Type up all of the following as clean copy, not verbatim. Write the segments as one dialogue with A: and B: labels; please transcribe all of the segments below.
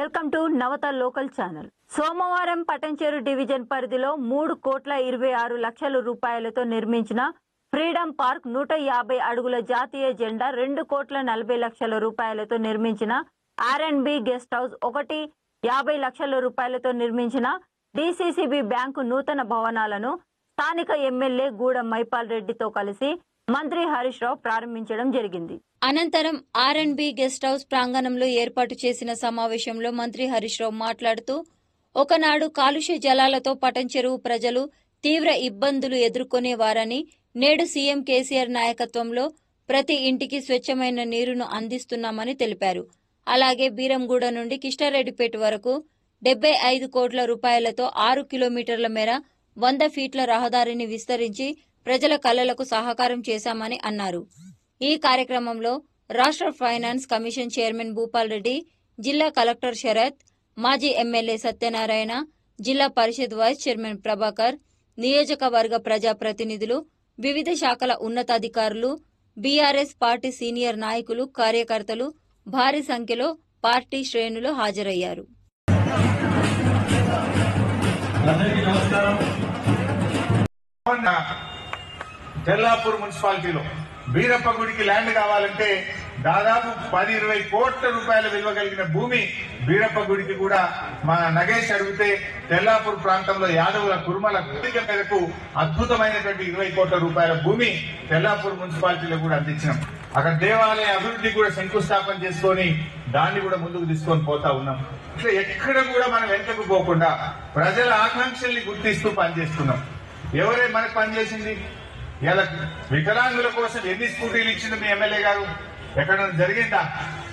A: Welcome to Navata local channel. సోమవారం Patancheru division పరిధిలో 3,26,00,000 రూపాయలతో నిర్మించిన ఫ్రీడమ్ పార్క్, 150 అడుగుల జాతీయ జెండా, 2,40,00,000 రూపాయలతో నిర్మించిన R&B గెస్ట్ హౌస్, 1,50,00,000 రూపాయలతో నిర్మించిన DCCB బ్యాంకు నూతన భవనాలను స్థానిక ఎమ్మెల్యే గూడెం మైపాల్ రెడ్డితో కలిసి మంత్రి హరీష్ రావు ప్రారంభించడం జరిగింది. అనంతరం R&B గెస్ట్ హౌస్ ప్రాంగణంలో ఏర్పాటు చేసిన సమావేశంలో మంత్రి హరీష్ రావు మాట్లాడుతూ, ఒకనాడు కాలుష్య జలాలతో పటంచెరువు ప్రజలు తీవ్ర ఇబ్బందులు ఎదుర్కొనేవారని, నేడు సీఎం కేసీఆర్ నాయకత్వంలో ప్రతి ఇంటికి స్వచ్ఛమైన నీరును అందిస్తున్నామని తెలిపారు. అలాగే బీరంగూడ నుండి కిష్టారెడ్డిపేట వరకు 75 కోట్ల రూపాయలతో 6 కిలోమీటర్ల మేర 100 ఫీట్ల రహదారిని విస్తరించి ప్రజల కలలకు సహకారం చేశామని అన్నారు. ఈ కార్యక్రమంలో రాష్ట్ర finance commission chairman Bhupal Reddy, జిల్లా కలెక్టర్ శరత్, మాజీ ఎమ్మెల్యే సత్యనారాయణ, జిల్లా పరిషత్ వైస్ చైర్మన్ ప్రభాకర్, నియోజకవర్గ ప్రజాప్రతినిధులు, వివిధ శాఖల ఉన్నతాధికారులు, బీఆర్ఎస్ పార్టీ సీనియర్ నాయకులు, కార్యకర్తలు భారీ సంఖ్యలో పార్టీ శ్రేణులు హాజరయ్యారు.
B: తెల్లాపూర్ మున్సిపాలిటీలో బీరప్ప గుడికి ల్యాండ్ కావాలంటే దాదాపు 10-20 కోట్ల రూపాయల విలువ కలిగిన భూమి బీరప్ప గుడికి కూడా మా నగేష్ అడిగితే తెల్లాపూర్ ప్రాంతంలో యాదవుల కుర్మల కోరిక మేరకు అద్భుతమైనటువంటి 20 కోట్ల రూపాయల భూమి తెల్లాపూర్ మున్సిపాలిటీలో కూడా అందించినాం. అక్కడ దేవాలయ అభివృద్ధి కూడా శంకుస్థాపన చేసుకొని దాన్ని కూడా ముందుకు తీసుకొని పోతా ఉన్నాం. ఇట్లా ఎక్కడ కూడా మనం వెంటకు పోకుండా ప్రజల ఆకాంక్షల్ని గుర్తిస్తూ పనిచేస్తున్నాం. ఎవరే మనకు పనిచేసింది? ఇలా వికలాంగుల కోసం ఎన్ని స్కూటీలు ఇచ్చింది మీ ఎమ్మెల్యే గారు? ఎక్కడైనా జరిగిందా?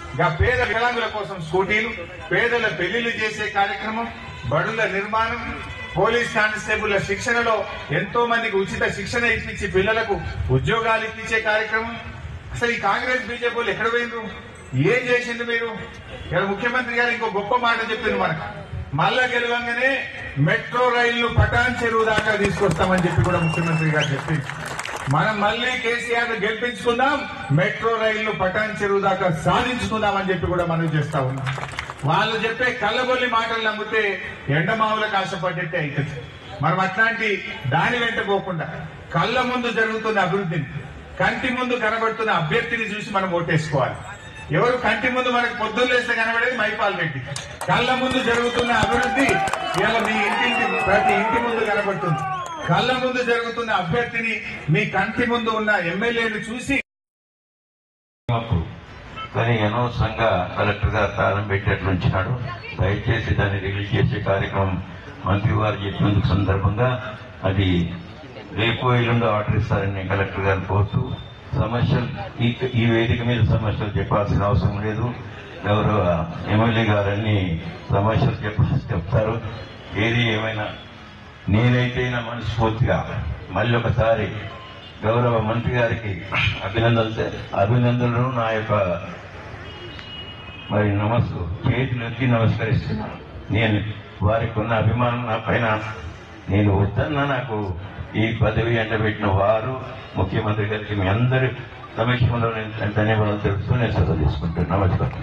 B: ఇంకా పేద వికలాంగుల కోసం స్కూటీలు, పేదల పెళ్లిళ్లు చేసే కార్యక్రమం, బడుల నిర్మాణం, పోలీస్ కానిస్టేబుల్ల శిక్షణలో ఎంతో మందికి ఉచిత శిక్షణ ఇప్పించి పిల్లలకు ఉద్యోగాలు ఇప్పించే కార్యక్రమం. అసలు ఈ కాంగ్రెస్ బీజేపీలు ఎక్కడ పోయినరు? ఏం చేసిండ్రు మీరు? ఇలా ముఖ్యమంత్రి గారు ఇంకో గొప్ప మాట చెప్పింది మనకు, మళ్ళా గెలవంగానే మెట్రో రైళ్లు పటాన్ చెరువు దాకా తీసుకొస్తామని చెప్పి కూడా ముఖ్యమంత్రి గారు చెప్పింది. మనం మళ్ళీ కేసీఆర్ గెలిపించుకుందాం, మెట్రో రైళ్లు పటాన్ చెరువు దాకా సాధించుకుందాం అని చెప్పి కూడా మనం చేస్తా ఉన్నాం. వాళ్ళు చెప్పే కళ్ళబొల్లి మాటలు నమ్మితే ఎండమావులకు ఆశపడ్డట్టే అవుతుంది. మనం అట్లాంటి దాని వెంట పోకుండా కళ్ళ ముందు జరుగుతున్న అభివృద్ధిని, కంటి ముందు కనబడుతున్న అభ్యర్థిని చూసి మనం ఓటేసుకోవాలి. ఎవరు కంటి ముందు మనకు పొద్దున్న లేస్తే కనబడేది మైపాల్ రెడ్డి. కళ్ళ ముందు జరుగుతున్న అభివృద్ధి ఇవాళ మీ ప్రతి ఇంటి ముందు కనబడుతుంది. కళ్ళ ముందు జరుగుతున్న అభ్యర్థిని, మీ కంటి ముందు ఉన్న ఎమ్మెల్యేను చూసి
C: కానీ అనవసరంగా కలెక్టర్ గారు తాళం పెట్టేట్లు ఉంచినాడు. దయచేసి దాన్ని రిలీజ్ చేసే కార్యక్రమం మంత్రి వారు చెప్పినందుకు సందర్భంగా అది రేపు ఎల్లుండో ఆర్డర్ ఇస్తారని కలెక్టర్ గారు కోరుతూ, సమస్యలు ఈ వేదిక మీద సమస్యలు చెప్పాల్సిన అవసరం లేదు. గౌరవ ఎమ్మెల్యే గారన్నీ సమస్యలు చెప్తారు. ఏది ఏమైనా నేనైతే నా మనస్ఫూర్తిగా మళ్ళీ ఒకసారి గౌరవ మంత్రి గారికి అభినందనలు నా యొక్క మరి చేతులెత్తి నమస్కరిస్తున్నాను. నేను వారికి ఉన్న అభిమానం నా పైన, నేను వద్దన్నా నాకు ఈ పదవి ఎండబెట్టిన వారు ముఖ్యమంత్రి గారికి మీ అందరి సమక్షంలో నేను ధన్యవాదాలు తెలుపుతూ నేను సెలవు తీసుకుంటున్నాను. నమస్కారం.